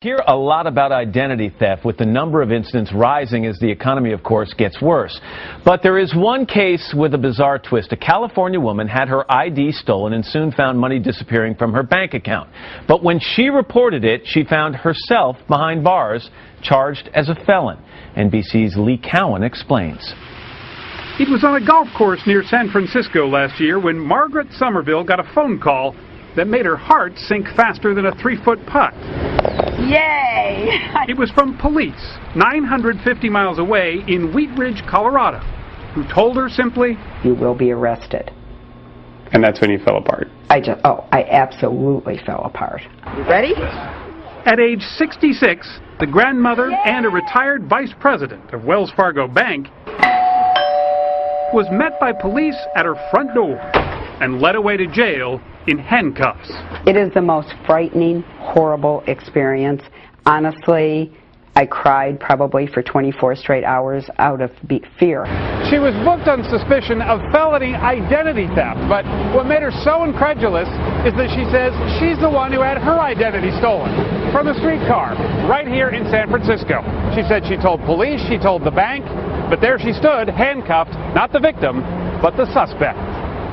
Hear a lot about identity theft, with the number of incidents rising as the economy, of course, gets worse. But there is one case with a bizarre twist. A California woman had her ID stolen and soon found money disappearing from her bank account. But when she reported it, she found herself behind bars, charged as a felon. NBC's Lee Cowan explains. It was on a golf course near San Francisco last year when Margaret Somerville got a phone call that made her heart sink faster than a 3-foot putt. Yay! It was from police 950 miles away in Wheat Ridge, Colorado, who told her simply, "You will be arrested." And that's when you fell apart. I absolutely fell apart. You ready? At age 66, the grandmother and a retired vice president of Wells Fargo Bank was met by police at her front door and led away to jail in handcuffs. It is the most frightening, horrible experience. Honestly, I cried probably for 24 straight hours out of fear. She was booked on suspicion of felony identity theft, but what made her so incredulous is that she says she's the one who had her identity stolen from a streetcar right here in San Francisco. She said she told police, she told the bank, but there she stood, handcuffed, not the victim, but the suspect.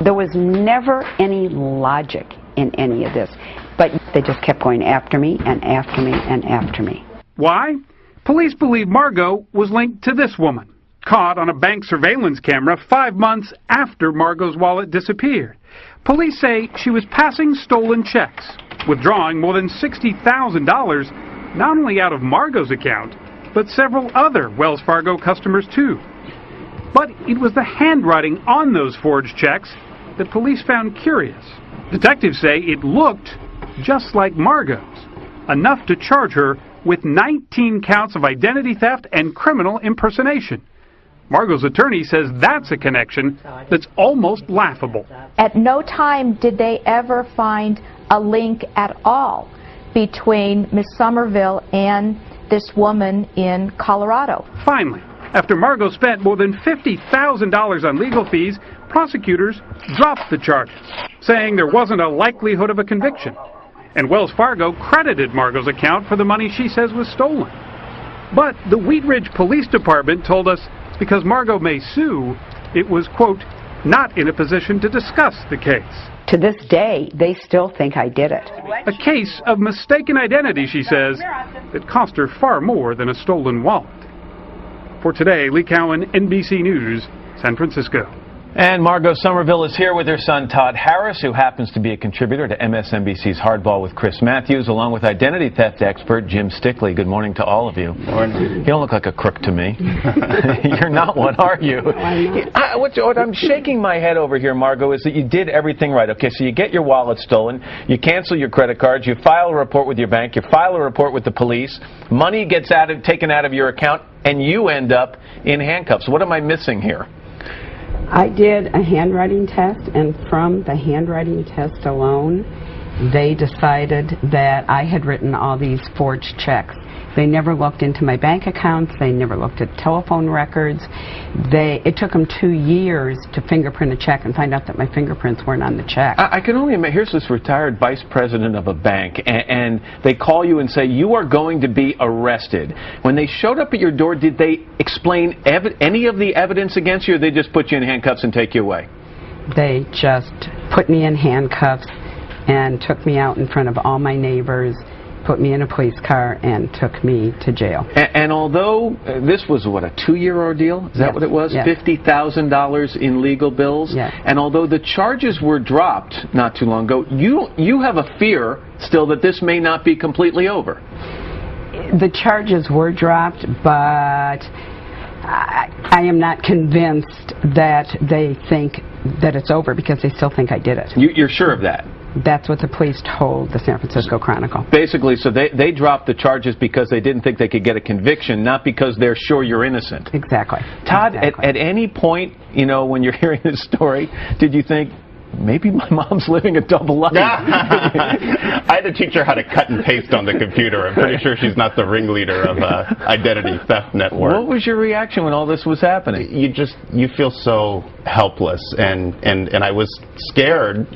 There was never any logic in any of this, but they just kept going after me and after me and after me. Why? Police believe Margot was linked to this woman, caught on a bank surveillance camera 5 months after Margot's wallet disappeared. Police say she was passing stolen checks, withdrawing more than $60,000, not only out of Margot's account, but several other Wells Fargo customers too. But it was the handwriting on those forged checks that police found curious. Detectives say it looked just like Margot's, enough to charge her with 19 counts of identity theft and criminal impersonation. Margot's attorney says that's a connection that's almost laughable. At no time did they ever find a link at all between Miss Somerville and this woman in Colorado. Finally, after Margot spent more than $50,000 on legal fees, prosecutors dropped the charges, saying there wasn't a likelihood of a conviction. And Wells Fargo credited Margot's account for the money she says was stolen. But the Wheat Ridge Police Department told us because Margot may sue, it was, quote, not in a position to discuss the case. To this day, they still think I did it. A case of mistaken identity, she says, that cost her far more than a stolen wallet. For today, Lee Cowan, NBC News, San Francisco. And Margot Somerville is here with her son Todd Harris, who happens to be a contributor to MSNBC's Hardball with Chris Matthews, along with identity theft expert Jim Stickley. Good morning to all of you. Morning. You don't look like a crook to me. You're not one, are you? What I'm shaking my head over here, Margot, is that you did everything right. Okay, so you get your wallet stolen, you cancel your credit cards, you file a report with your bank, you file a report with the police, money gets taken out of your account, and you end up in handcuffs. What am I missing here? I did a handwriting test, and from the handwriting test alone, they decided that I had written all these forged checks. They never looked into my bank accounts. They never looked at telephone records. It took them 2 years to fingerprint a check and find out that my fingerprints weren't on the check. I can only imagine. Here's this retired vice president of a bank, and they call you and say, you are going to be arrested. When they showed up at your door, did they explain any of the evidence against you, or they just put you in handcuffs and take you away? They just put me in handcuffs and took me out in front of all my neighbors, put me in a police car, and took me to jail. And although this was, what, a 2-year ordeal? Is that what it was? Yes. $50,000 in legal bills? Yes. And although the charges were dropped not too long ago, you have a fear still that this may not be completely over. The charges were dropped, but I am not convinced that they think that it's over, because they still think I did it. You're sure of that? That's what the police told the San Francisco Chronicle. Basically, so they dropped the charges because they didn't think they could get a conviction, not because they're sure you're innocent. Exactly. Todd, exactly. At any point, when you're hearing this story, did you think, maybe my mom's living a double life. I had to teach her how to cut and paste on the computer. I'm pretty sure she's not the ringleader of identity theft network. What was your reaction when all this was happening? You feel so helpless, and I was scared,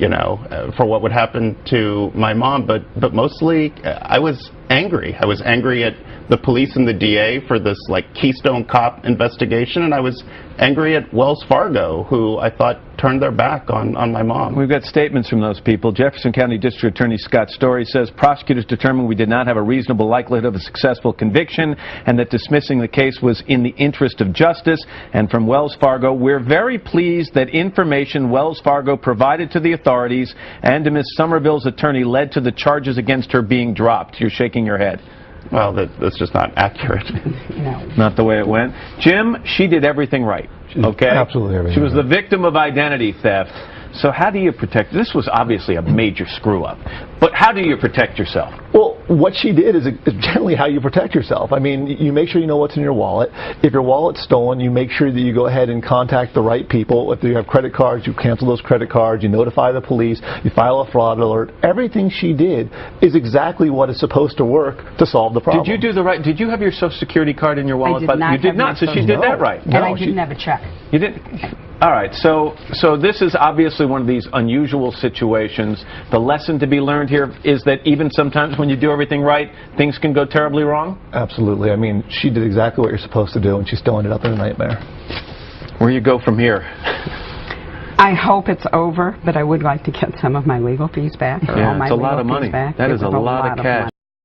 for what would happen to my mom, but mostly I was angry. I was angry at the police and the DA for this Keystone Cop investigation, and I was angry at Wells Fargo, who I thought turned their back on my mom. We've got statements from those people. Jefferson County District Attorney Scott Story says prosecutors determined we did not have a reasonable likelihood of a successful conviction and that dismissing the case was in the interest of justice. And from Wells Fargo, we're very pleased that information Wells Fargo provided to the authorities and to Ms. Somerville's attorney led to the charges against her being dropped. You're shaking your head. Well, that's just not accurate. No. Not the way it went. Jim, she did everything right. Okay? Absolutely everything. She was the victim of identity theft. So how do you protect? This was obviously a major screw-up. But how do you protect yourself? Well, what she did is generally how you protect yourself. I mean, you make sure you know what's in your wallet. If your wallet's stolen, you make sure that you go ahead and contact the right people. If you have credit cards, you cancel those credit cards. You notify the police. You file a fraud alert. Everything she did is exactly what is supposed to work to solve the problem. Did you do the right? Did you have your Social Security card in your wallet? I did not. You did not. So she did that right. And I didn't have a check. You didn't. All right, so this is obviously one of these unusual situations. The lesson to be learned here is that even sometimes when you do everything right, things can go terribly wrong? Absolutely. I mean, she did exactly what you're supposed to do, and she still ended up in a nightmare. Where do you go from here? I hope it's over, but I would like to get some of my legal fees back, or all my it's a legal lot of fees money. back. That It is a was lot of cash.